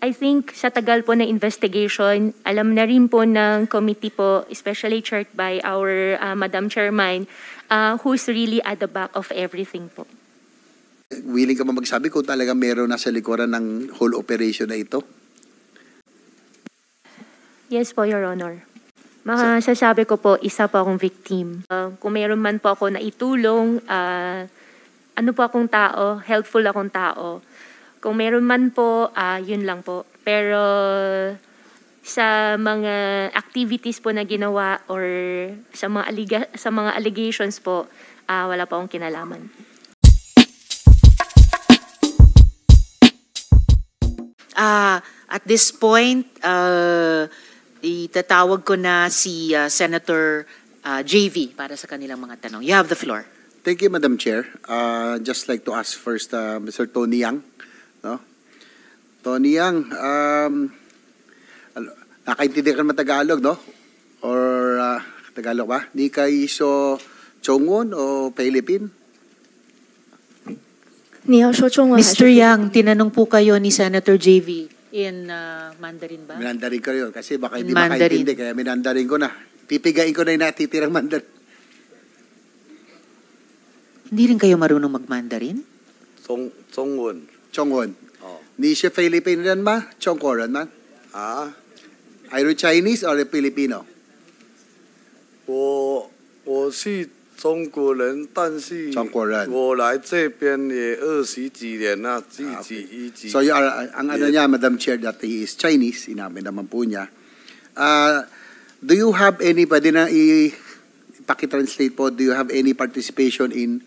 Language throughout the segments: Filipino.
I think sa tagal po na investigation, alam na rin po ng committee po, especially chaired by our Madam Chairman, who's really at the back of everything po. Willing ka ba magsabi kung talaga meron nasa likuran ng whole operation na ito? Yes po, Your Honor. Masasabi ko po, isa po akong victim. Kung meron man po ako na itulong, ano po akong tao, helpful akong tao. Kung meron man po, yun lang po. Pero sa mga activities po na ginawa or sa mga allegations po, wala po akong kinalaman. At this point, itatawag ko na si Senator JV para sa kanilang mga tanong. You have the floor. Thank you, Madam Chair. Just like to ask first Mr. Tony Yang. No? Tony Yang, nakaintindi ka naman Tagalog, no? Or Tagalog ba? Di ka iso Chongwon o Philippine? Mr. Yang, tinanong po kayo ni Senator JV in Mandarin ba? Minandarin ko yun kasi baka In hindi Mandarin. makaintindi kaya minandarin ko na. Pipigain ko na yung natitirang Mandarin. Hindi rin kayo marunong mag-Mandarin? Chongwon. Chongwon. Oh. Ni siya Philippine rin ba? Chongkoran man? Ah, Are you Chinese or Filipino? 我是中国人，但是中国人我来这边也20几年了，自己一直。 So ang ano niya, Madam Chair, that he is Chinese, inamin naman po niya. Do you have any, pwede na ipakitranslate po, do you have any participation in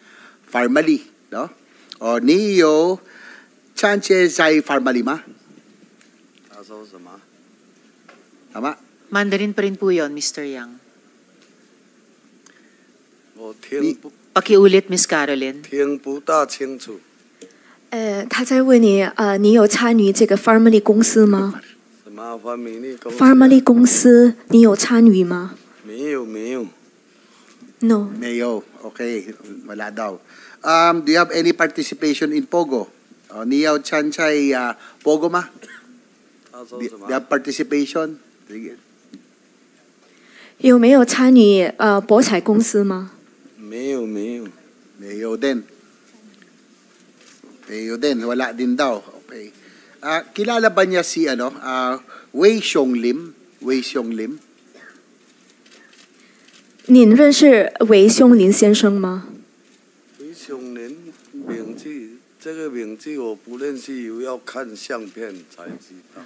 Farmally? No? O Niyo, Chanche Zai Farmally ma? 他说什么？ Tama? Mandarin pa rin po yun, Mr. Yang. 我听不 Pakiulit, Miss Caroline. 听不大清楚。他在问你，你有参与这个 Farmally 公司吗 什么Farmally 公司？Farmally 公司你有参与吗没有没有。 ？No。 Mayo. Okay, wala daw. Do you have any participation in Pogo? Niyo Chanchay Pogo ma? 他说 Do 什么 you？have participation? Sige. 有没有参与博彩公司吗？没有没有。 Mayo din. Mayo din. Wala din daw. Okay. Kilala ba niya si Wei Xionglim? Wei Xionglim? 您认识韦兄林先生吗？韦雄林名字，这个名字我不认识，要看相片才知道。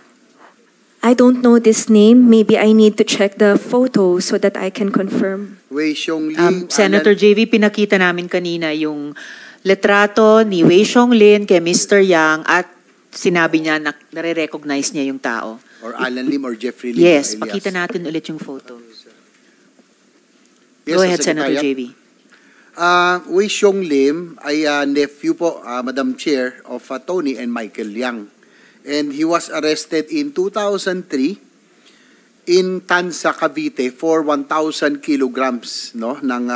I don't know this name. Maybe I need to check the photo so that I can confirm. Wei Xionglim. Senator JV, pinakita namin kanina yung letrato ni Wei Xionglim kay Mr. Yang at sinabi niya na nare-recognize niya yung tao. Or Alan Lim or Jeffrey Lim. Yes, alias. pakita natin ulit yung photo. Yes, Go ahead, Secretary. Senator JV. Wei Xionglim ay nephew po, Madam Chair, of Tony and Michael Yang. And he was arrested in 2003 in Tansa, Cavite for 1,000 kilograms no, ng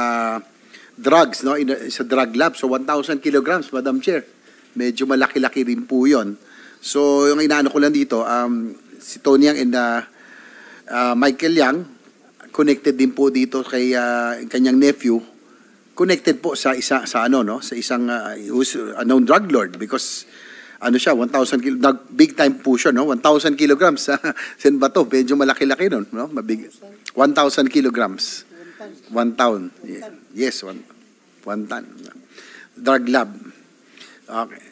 drugs no, sa drug lab. So 1,000 kilograms, Madam Chair. Medyo malaki-laki rin po yun. So yung inaano ko lang dito, si Tony Yang and Michael Yang, connected din po dito kay kanyang nephew, connected po sa isang who's a known drug lord because ano siya 1,000 big time po siya no 1,000 kilograms sen ba to medyo malaki-laki nun no mabig 1,000 kilograms 1 ton yes 1 ton drug lab. Okay,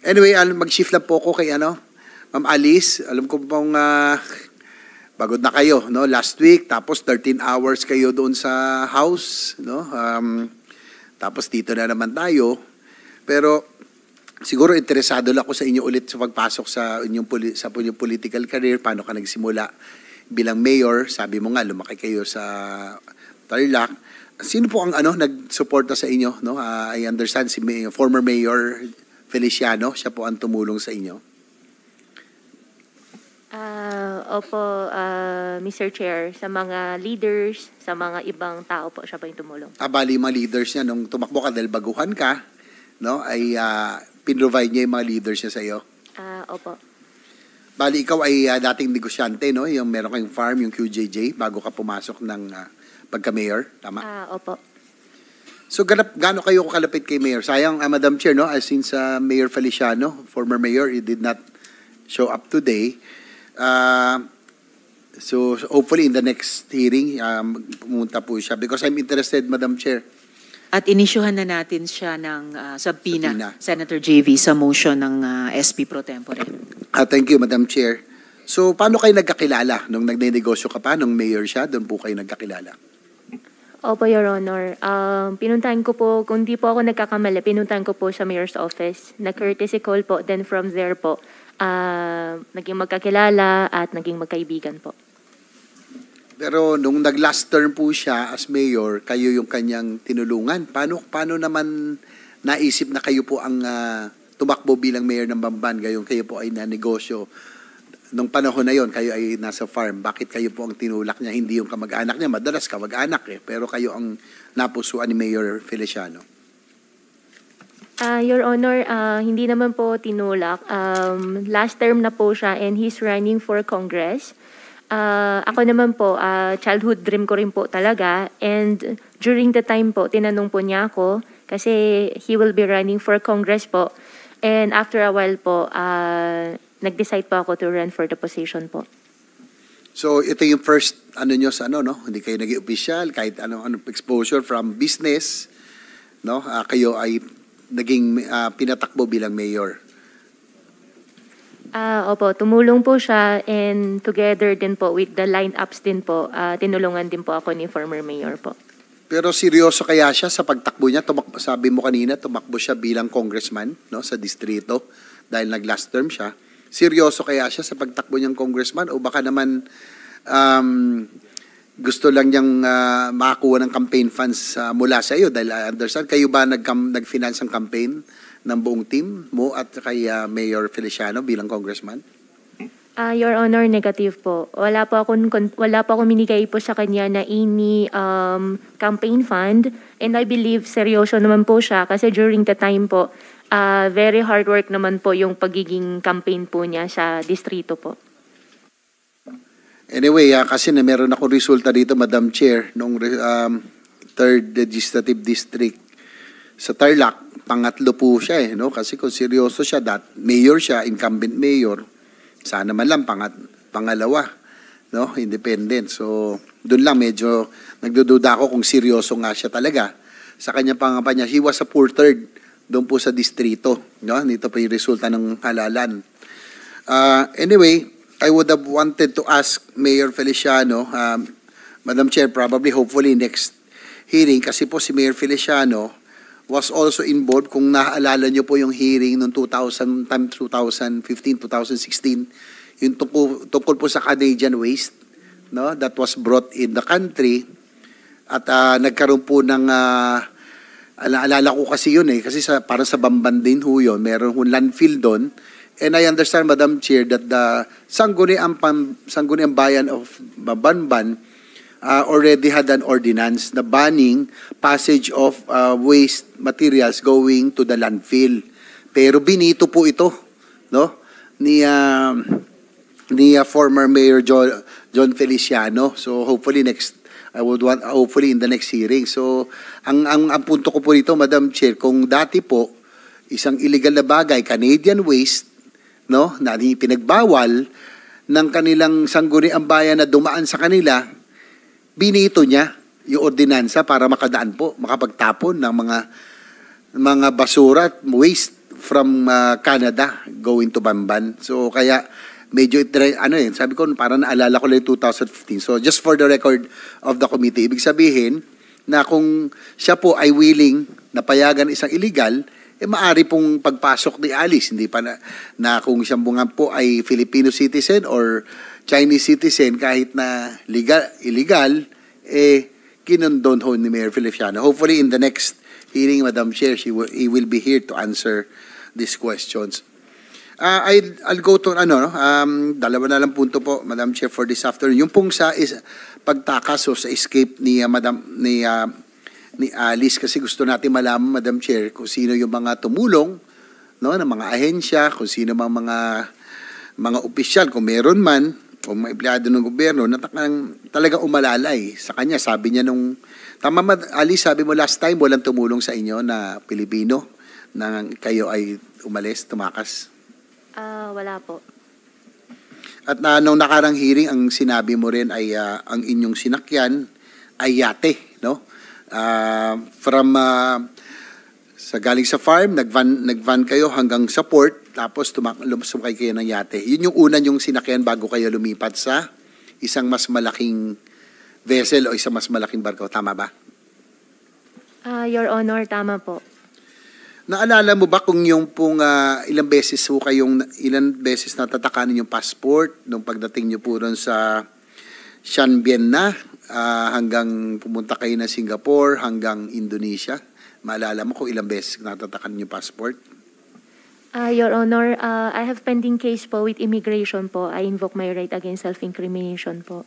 anyway mag-shift lang po ko kay Ma'am Alice. Alam ko pong pagod na kayo, no? Last week, tapos 13 hours kayo doon sa house, no? Tapos dito na naman tayo. Pero siguro interesado lang ako sa inyo ulit sa pagpasok sa inyong political career, paano ka nagsimula bilang mayor. Sabi mo nga, lumaki kayo sa Tarlac. Sino po ang nagsuporta sa inyo, no? I understand si former Mayor Feliciano, siya po ang tumulong sa inyo. Opo, Mr. Chair, sa mga leaders, sa mga ibang tao po, siya pa yung tumulong. Bali mga leaders niya, nung tumakbo ka dahil baguhan ka, no, ay pinrovide niya yung mga leaders niya sa iyo. Opo. Bali, ikaw ay dating negosyante, no? Yung meron kayong farm, yung QJJ, bago ka pumasok ng pagka-mayor, tama? Opo. So, gaano kayo kalapit kay Mayor? Sayang, Madam Chair, no? Since Mayor Feliciano, former mayor, he did not show up today. So, hopefully in the next hearing, pumunta po siya. Because I'm interested, Madam Chair. At inisyuhan na natin siya ng subpoena, Subpoena. Senator JV, sa motion ng SP Pro Tempore. Thank you, Madam Chair. So, paano kayo nagkakilala? Nung nagnenegosyo ka pa, nung mayor siya, doon po kayo nagkakilala? Opo, Your Honor. Pinuntahan ko po, kung di po ako nagkakamali, pinuntahan ko po sa mayor's office. Na-courtesy call po, then from there po, naging magkakilala at naging magkaibigan po. Pero nung nag-last term po siya as mayor, kayo yung kanyang tinulungan. Paano naman naisip na kayo po ang tumakbo bilang mayor ng Bamban? Kayo po ay nanegosyo. Nung panahon na yon, kayo ay nasa farm. Bakit kayo po ang tinulak niya? Hindi yung kamag-anak niya. Madalas kamag-anak pero kayo ang napusuan ni Mayor Feliciano. Your Honor, hindi naman po tinulak. Last term na po siya and he's running for Congress. Ako naman po, childhood dream ko rin po talaga. And during the time po, tinanong po niya ako kasi he will be running for Congress po. And after a while po, nag-decide po ako to run for the position po. So ito yung first nyo sa no? Hindi kayo naging official, kahit ano exposure from business, no? Kayo ay naging pinatakbo bilang mayor. Opo, tumulong po siya and together din po with the line-ups din po, tinulungan din po ako ni former mayor po. Pero seryoso kaya siya sa pagtakbo niya? Sabi mo kanina, tumakbo siya bilang congressman, no, sa distrito dahil nag-last term siya. Seryoso kaya siya sa pagtakbo niyang congressman o baka naman gusto lang niyang makakuha ng campaign funds mula sa iyo? Dahil I understand, kayo ba nag-finance ang campaign ng buong team mo at kay Mayor Feliciano bilang congressman? Your Honor, negative po. Wala po akong minigay po sa kanya na any campaign fund and I believe seryoso naman po siya kasi during the time po, very hard work naman po yung pagiging campaign po niya sa distrito po. Anyway, kasi na meron akong resulta dito, Madam Chair, nung 3rd Legislative District sa Tarlac, pangatlo po siya no? Kasi kung seryoso siya, mayor siya, incumbent mayor, sana man lang pangalawa, no? Independent. So, doon lang medyo nagdududa ako kung seryoso nga siya talaga sa kanyang pangampanya. He was a poor third doon po sa distrito, no? Dito pa yung resulta ng halalan. Anyway, I would have wanted to ask Mayor Feliciano, Madam Chair, probably hopefully next hearing, kasi po si Mayor Feliciano was also involved, kung naaalala niyo po yung hearing noong 2015, 2016, yung tungkol po sa Canadian waste, no, that was brought in the country at nagkaroon po ng alala ko kasi yun kasi para sa Bamban din ho yun, meron ho landfill doon. And I understand, Madam Chair, that the Sangguniang Bayan of Bamban already had an ordinance na banning passage of waste materials going to the landfill. Pero binito po ito, no, ni former Mayor John Feliciano. So hopefully hopefully in the next hearing. So ang punto ko po dito, Madam Chair, kung dati po isang illegal na bagay, Canadian waste, no, na pinagbawal ng kanilang Sangguniang Bayan na dumaan sa kanila, binito niya yung ordinansa para makapagtapon ng mga basura at waste from Canada going to Bamban. So kaya medyo sabi ko parang naalala ko lang 2015. So just for the record of the committee, ibig sabihin na kung siya po ay willing na payagan isang illegal, maari pong pagpasok ni Alice, hindi pa na kung siya po ay Filipino citizen or Chinese citizen, kahit na illegal, kinondon ho ni Mayor Feliciano. Hopefully in the next hearing, Madam Chair, he will be here to answer these questions. I'll go to dalawa na lang punto po, Madam Chair, for this afternoon. Yung pong sa pagtakas o sa escape ni Alice, kasi gusto natin malaman, Madam Chair, kung sino yung mga tumulong, no, ng mga ahensya, kung sino mga mga opisyal, kung meron man, o mga empleyado ng gobyerno, na talagang umalalay sa kanya. Sabi niya nung, tama Ali, sabi mo last time, walang tumulong sa inyo na Pilipino na kayo ay umalis, tumakas? Wala po. At nung nakarang hearing, ang sinabi mo rin ay ang inyong sinakyan ay yate, no? Sa galing sa farm, nagvan kayo hanggang sa port, tapos sumakay kayo ng yate. Yun yung una yung sinakyan bago kayo lumipat sa isang mas malaking vessel o isang mas malaking barko. Tama ba? Your Honor, tama po. Naalala mo ba kung yung pong ilang beses natatakanan yung passport nung pagdating nyo po ron sa Shan Bien na hanggang pumunta kayo na Singapore hanggang Indonesia? Maalala mo kung ilang beses natatakan yung passport? Your Honor, I have pending case po with immigration po. I invoke my right against self-incrimination po.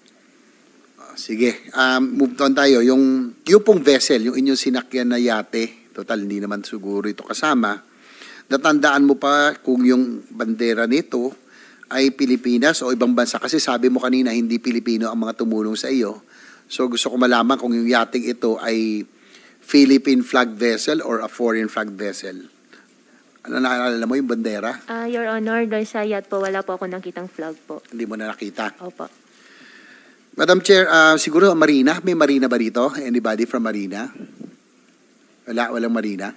Sige, move on tayo. Yung pong vessel, yung inyong sinakyan na yate, total hindi naman siguro ito kasama, natandaan mo pa kung yung bandera nito ay Pilipinas o ibang bansa? Kasi sabi mo kanina hindi Pilipino ang mga tumulong sa iyo. So gusto ko malaman kung yung yating ito ay Philippine flag vessel or a foreign flag vessel. Ano naalala mo yung bandera? Your Honor, doon sa yacht po, wala po ako nakitang flag po. Hindi mo na nakita? Opo. Madam Chair, siguro Marina, may Marina ba dito? Anybody from Marina? Walang Marina?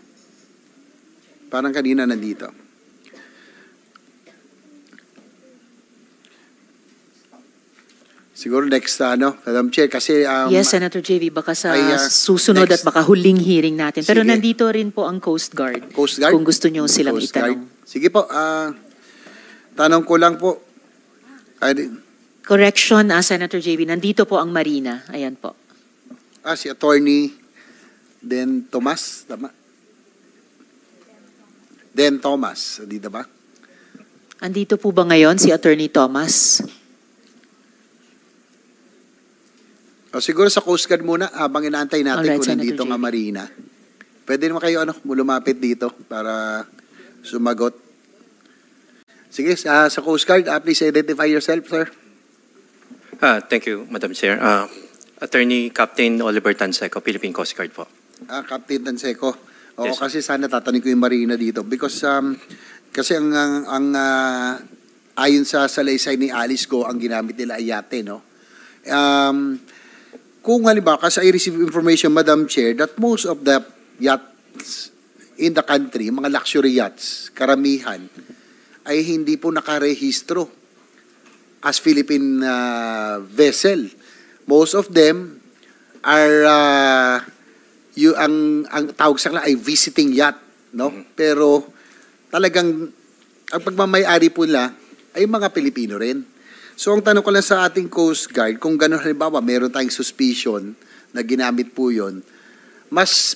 Parang kanina nandito. Siguro next, Madam Chair, kasi... yes, Senator JV, baka sa ay, susunod next. at baka huling hearing natin. Pero Sige. nandito rin po ang Coast Guard. Coast Guard? Kung gusto nyo silang Coast itanong. Guard. Sige po, tanong ko lang po. Correction, Senator JV, nandito po ang Marina. Ayan po. Si Attorney Den Tomas, tama? Den Thomas, dito ba? Andito po ba ngayon si Attorney Thomas? Siguro sa Coast Guard muna, habang inaantay natin Alright, kung nandito Senator nga JV. Marina. Pwede naman kayo lumapit dito para sumagot. Sige, sa Coast Guard, please identify yourself, sir. Thank you, Madam Chair. Attorney Captain Oliver Tanseco, Philippine Coast Guard po. Captain Tanseco. Oo, Yes, kasi sana tatanungin ko yung Marina dito because kasi ang ayon sa salaysay ni Alice Go, ang ginamit nila ay yate, no? Kung halimbawa, kasi I receive information, Madam Chair, that most of the yachts in the country, mga luxury yachts, karamihan, ay hindi po nakarehistro as Philippine vessel. Most of them are, ang tawag sa kanila ay visiting yacht, no? Pero talagang, ang pagmamayari po nila ay mga Pilipino rin. So ang tanong ko lang sa ating Coast Guard, kung gano'n halimbawa, meron tayong suspicion na ginamit po yun, mas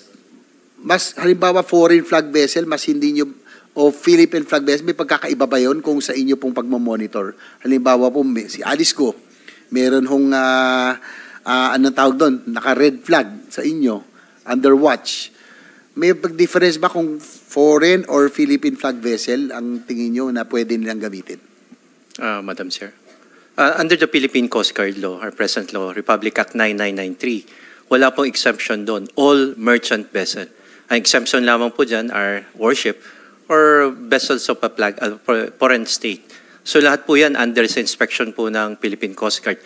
halimbawa foreign flag vessel, mas hindi nyo, o Philippine flag vessel, may pagkakaiba ba yun kung sa inyo pong pagmamonitor? Halimbawa po, si Alice Go, meron hong, anong tawag doon, naka-red flag sa inyo, under watch. May pag-difference ba kung foreign or Philippine flag vessel ang tingin nyo na pwede nilang gamitin? Madam Chair. Under the Philippine Coast Guard Law, our present law, Republic Act 9993, wala pong exemption doon. All merchant vessel. Ang exemption lamang po dyan are warship or vessels of a foreign state. So lahat po yan under sa inspection po ng Philippine Coast Guard.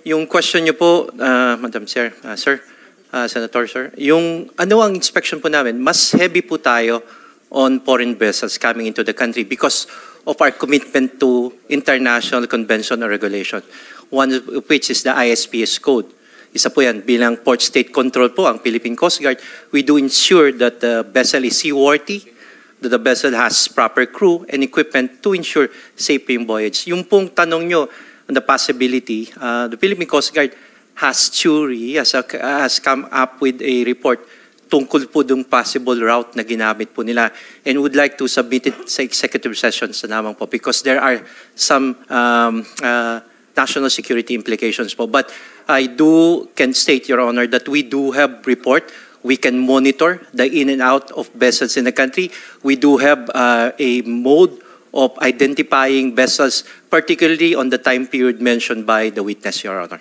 Yung question nyo po, Madam Chair, Sir, Senator, Sir, yung ano ang inspection po namin, mas heavy po tayo on foreign vessels coming into the country because of our commitment to international convention or regulation, one of which is the ISPS code. Isa po yan, bilang port state control po ang Philippine Coast Guard, we do ensure that the vessel is seaworthy, that the vessel has proper crew and equipment to ensure safe yung voyage. Yung pong tanong nyo on the possibility, the Philippine Coast Guard has come up with a report tungkol po dung possible route na ginamit po nila and would like to submit it sa executive sessions na naman po because there are some national security implications po. But I can state, Your Honor, that we do have report. We can monitor the in and out of vessels in the country. We do have a mode of identifying vessels, particularly on the time period mentioned by the witness, Your Honor.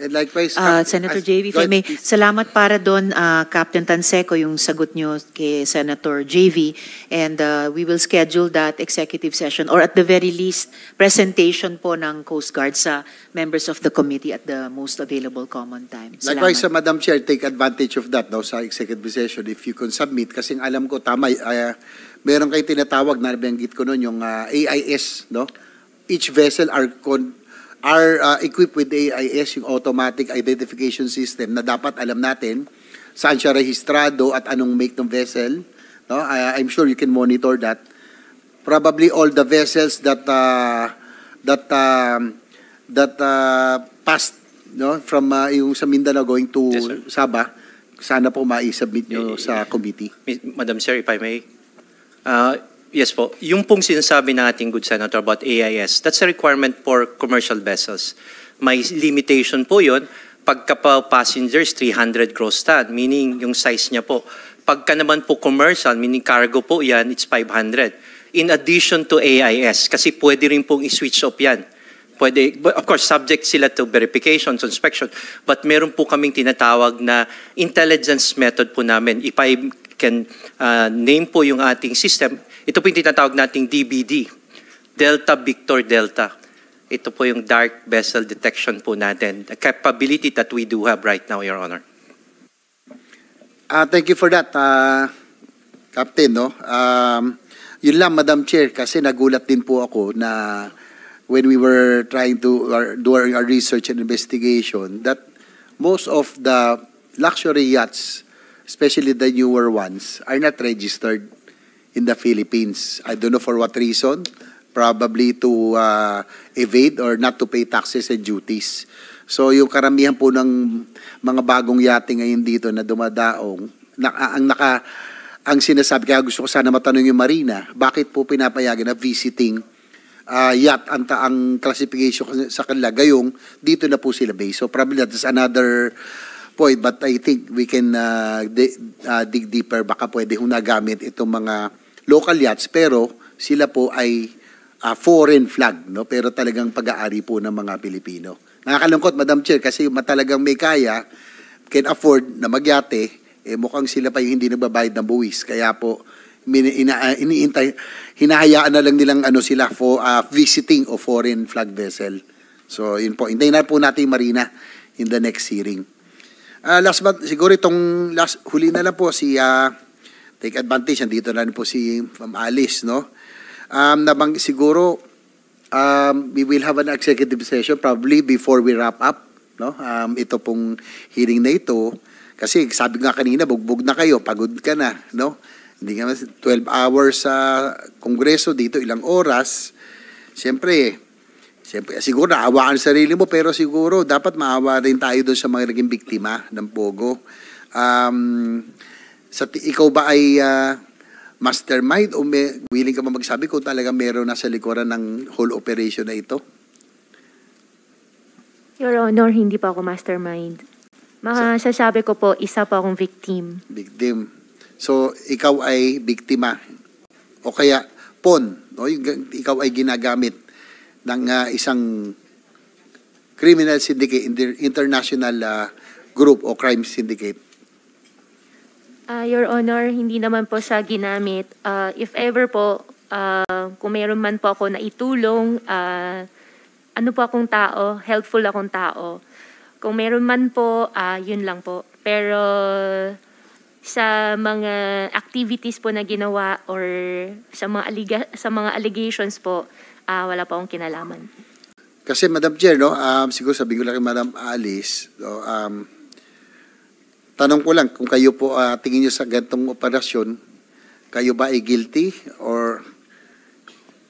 And likewise, Senator JV, if I may, salamat para doon, Captain Tanseco, yung sagot nyo kay Senator JV, and we will schedule that executive session, or at the very least, presentation po ng Coast Guard sa members of the committee at the most available common time. Salamat. Likewise, Madam Chair, take advantage of that no, sa executive session if you can submit. Kasi alam ko, tama, meron kayo tinatawag, nabanggit ko noon, yung AIS. No? Each vessel are equipped with AIS, yung automatic identification system, na dapat alam natin saan siya rehistrado at anong make ng vessel. No? I'm sure you can monitor that. Probably all the vessels that passed no, from yung sa Mindanao going to Yes, sir. Sabah, sana po ma-submit nyo sa committee. Madam Chair, if I may. Yes po, yung pong sinasabi ng ating good senator about AIS, that's a requirement for commercial vessels. May limitation po yun. Pagka pa passengers, 300 gross ton, meaning yung size niya po. Pagka naman po commercial, meaning cargo po yan, it's 500. In addition to AIS, kasi pwede rin pong i-switch off yan. Pwede, of course, subject sila to verification, to inspection, but meron po kaming tinatawag na intelligence method po namin. If I can name po yung ating system, ito po yung tinatawag nating DBD, Delta Victor Delta. Ito po yung dark vessel detection po natin, the capability that we do have right now, Your Honor. Thank you for that, Captain. No? Yun lang, Madam Chair, kasi nagulat din po ako na when we were trying to do our research and investigation, that most of the luxury yachts, especially the newer ones, are not registered in the Philippines. I don't know for what reason. Probably to evade or not to pay taxes and duties. So yung karamihan po ng mga bagong yate ngayon dito na dumadaong, ang sinasabi, kaya gusto ko sana matanong yung Marina, bakit po pinapayagan na visiting yacht ang classification sa kanila, gayong dito na po sila base. So probably that is another point, but I think we can dig deeper. Baka pwede hong nagamit itong mga local yachts, pero sila po ay foreign flag, no? Pero talagang pag-aari po ng mga Pilipino. Nakakalungkot, Madam Chair, kasi talagang may kaya, can afford na magyate, mukhang sila pa yung hindi nagbabayad ng buwis. Kaya po, hinahayaan na lang nilang sila for visiting o foreign flag vessel. So, yun po. Hintayin na po natin Marina in the next hearing. Last but, siguro itong huli na lang po si take advantage, dito na rin po si Ma'am Alice, no? Siguro, we will have an executive session probably before we wrap up, no? Ito pong hearing na ito, kasi sabi nga kanina, bugbog na kayo, pagod ka na, no? Hindi nga 12 hours sa Kongreso dito, ilang oras. Siyempre, siguro naawaan sa sarili mo, pero siguro dapat maawa rin tayo doon sa mga naging biktima ng Pogo. Ikaw ba ay mastermind o willing ka ba magsabi kung talaga meron nasa likuran ng whole operation na ito? Your Honor, hindi pa ako mastermind. Masasabi ko po, isa pa akong victim. Victim. So, ikaw ay biktima. O kaya, pawn. No? Ikaw ay ginagamit ng isang criminal syndicate, international group o crime syndicate. Your Honor, hindi naman po siya ginamit. If ever po, kung mayroon man po ako na itulong, ano po akong tao, helpful akong tao. Kung mayroon man po, yun lang po. Pero sa mga activities po na ginawa or sa mga allegations po, wala po akong kinalaman. Kasi Madam Chair, no, siguro sabihin ko lang kay Madam Alice, no, tanong ko lang, kung kayo po tingin nyo sa ganitong operasyon, kayo ba ay guilty or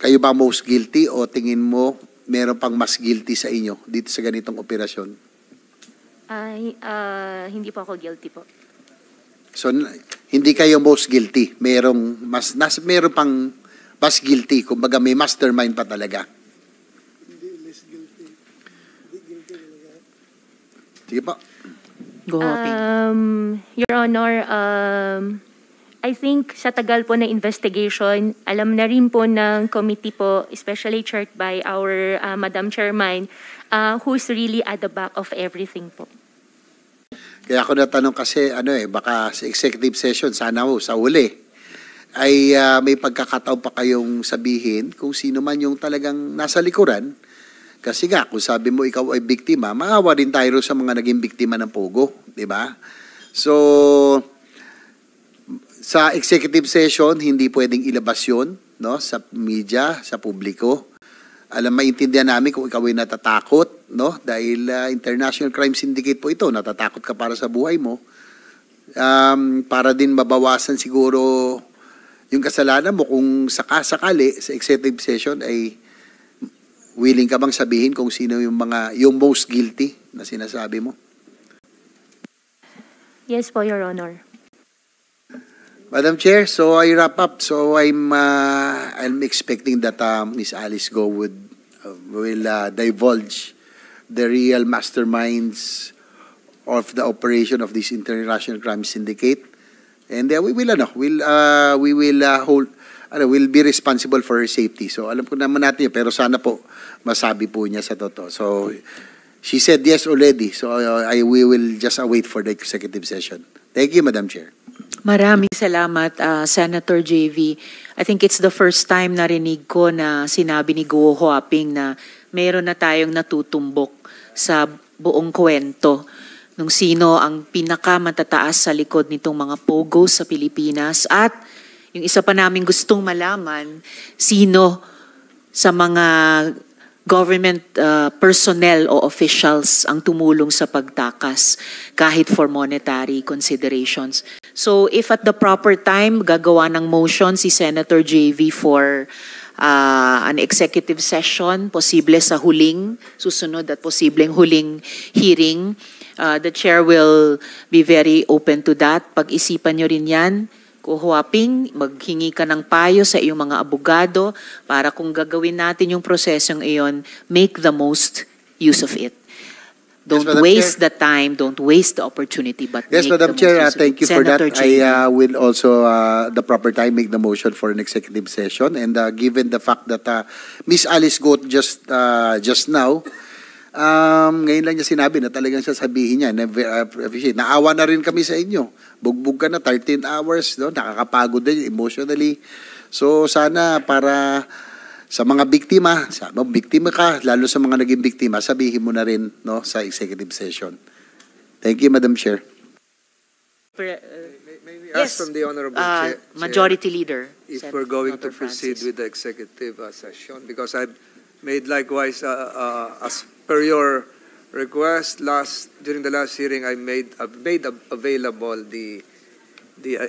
kayo ba most guilty o tingin mo meron pang mas guilty sa inyo dito sa ganitong operasyon? Hindi po ako guilty po. So, hindi kayo most guilty. Meron pang mas guilty. Kumbaga may mastermind pa talaga. Sige po. Go, Ping. Your Honor, I think sa tagal po na investigation, alam na rin po ng committee po, especially chaired by our Madam Chairman, who's really at the back of everything po. Kaya ako natanong kasi, baka sa executive session, sana sa uli, ay may pagkakataon pa kayong sabihin kung sino man yung talagang nasa likuran. Kasi nga, kung sabi mo ikaw ay biktima, maawa din tayo sa mga naging biktima ng Pogo, di ba? So, sa executive session, hindi pwedeng ilabas yun, no, sa media, sa publiko. Maintindihan namin kung ikaw ay natatakot, no, dahil International Crime Syndicate po ito, natatakot ka para sa buhay mo. Para din mabawasan siguro yung kasalanan mo kung sakasakali sa executive session ay willing ka bang sabihin kung sino yung most guilty na sinasabi mo? Yes po, Your Honor. Madam Chair, so I wrap up. So I'm expecting that Ms. Alice Go will divulge the real masterminds of the operation of this International Crime Syndicate, and we'll be responsible for her safety. So alam ko naman natin yun, pero sana po masabi po niya sa totoo. So she said yes already. So we will just await for the executive session. Thank you, Madam Chair. Maraming salamat, Senator JV. I think it's the first time narinig ko na sinabi ni Guo Huaping na mayroon na tayong natutumbok sa buong kwento nung sino ang pinakamatataas sa likod nitong mga Pogo sa Pilipinas. At yung isa pa namin gustong malaman, sino sa mga government personnel o officials ang tumulong sa pagtakas kahit for monetary considerations. So if at the proper time gagawa ng motion si Senator JV for an executive session, posible sa susunod at posibleng huling hearing, the chair will be very open to that. Pag-isipan nyo rin yan. Huaping, maghingi ka ng payo sa iyong mga abogado para kung gagawin natin yung prosesong iyon, make the most use of it. Don't waste the time, don't waste the opportunity, but yes, make Madam the Chair, most use of it. thank you for that. Senator JV. I will also, the proper time, make the motion for an executive session. And given the fact that Ms. Alice Goat just now, ngayon lang niya sinabi na talagang sasabihin niya, naawa na rin kami sa inyo. Bugbog ka na, 13 hours, no? Nakakapagod din emotionally. So sana para sa mga biktima, biktima ka, lalo sa mga naging biktima, sabihin mo na rin, no, sa executive session. Thank you, Madam Chair. May we ask from the Honorable Chair, Majority Leader. if we're going to proceed with the executive session, because I've made likewise, as per your request, during the last hearing, I've made available the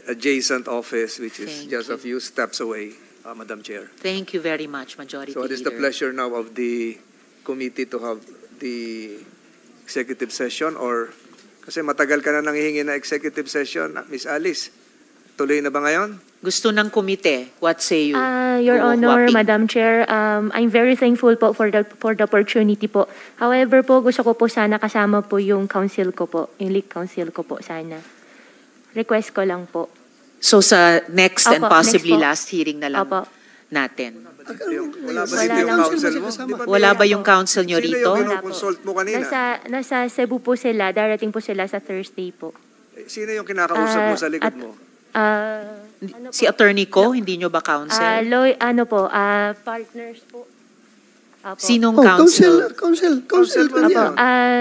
adjacent office, which is just a few steps away, Madam Chair. Thank you very much, Majority So it is the Leader. pleasure now of the committee to have the executive session, or kasi matagal ka na nanghihingi na executive session, Ms. Alice. Tuloy na ba ngayon? Gusto ng komite, what say you? Your Guo Honor, Huaping? Madam Chair, I'm very thankful po for the opportunity po. However po, gusto ko po sana kasama po yung council ko po, yung lead council ko po sana. Request ko lang po. So sa next and Opo, possibly next po. last hearing na lang Opo. natin. Wala ba Wala dito yung lang. council mo? Di ba Wala ba yung council nyo Sino rito? yung Wala po. kinoconsult mo kanina? Nasa Cebu po sila, darating po sila sa Thursday po. Sino yung kinakausap mo sa likod mo? Si Attorney Ko, hindi nyo ba counsel? Partners po. Apo. Sinong counsel? Council Apo, ka niya.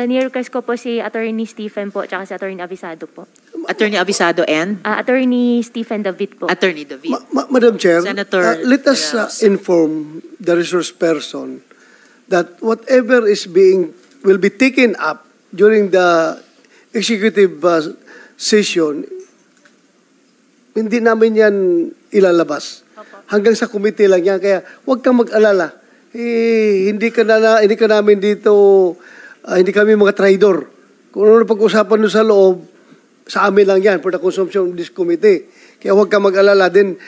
ni-request ko po si Attorney Stephen po, tsaka si Attorney Avisado po. Attorney Avisado and Attorney Stephen David po. Attorney David. Madam Chair, Senator let us inform the resource person that whatever will be taken up during the executive session, hindi namin yan ilalabas. Hanggang sa committee lang yan. Kaya huwag kang mag-alala. Hindi kami mga traidor. Kung ano pag-usapan doon sa loob, sa amin lang yan for the consumption of this committee. Kaya huwag kang mag-alala. Then,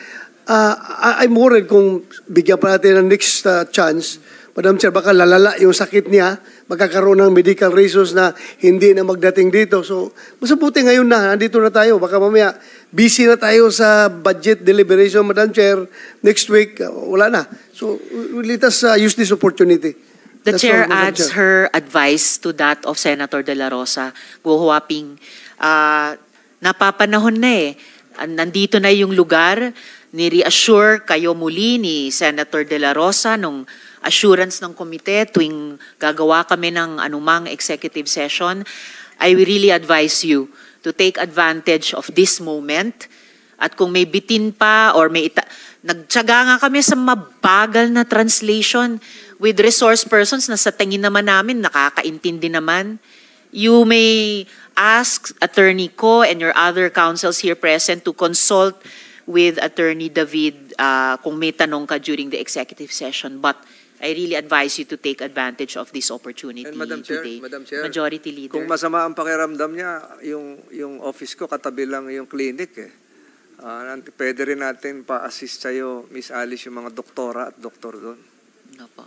I'm worried kung bigyan pa natin ng next chance Madam Chair, baka lalala yung sakit niya, magkakaroon ng medical reasons na hindi na magdating dito. So, mas mabuti ngayon na, nandito na tayo. Baka mamaya, busy na tayo sa budget deliberation, Madam Chair. Next week, wala na. So, let us use this opportunity. The That's chair all, Madam adds Chair. her advice to that of Senator De La Rosa. Go Huaping, napapanahon na nandito na yung lugar, ni-reassure kayo muli ni Senator De La Rosa nung assurance ng komite tuwing gagawa kami ng anumang executive session. I really advise you to take advantage of this moment. At kung may bitin pa or nagtyaga nga kami sa mabagal na translation with resource persons na sa tingin naman namin nakakaintindi naman. You may ask Attorney Ko and your other counsels here present to consult with Attorney David kung may tanong ka during the executive session. But I really advise you to take advantage of this opportunity And Madam Chair, today. Madam Chair, Majority Leader. kung masama ang pakiramdam niya, yung office ko katabi lang yung clinic pwede rin natin pa-assist sa'yo, Miss Alice, yung mga doktora at doktor doon. Opo.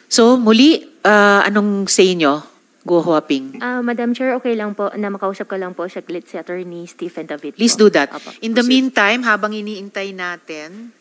So, muli, anong say nyo? Go Huaping. Madam Chair, okay lang po na makausap ka lang po saglit si Attorney Stephen David. Please po. do that. Apo. In the meantime, habang iniintay natin,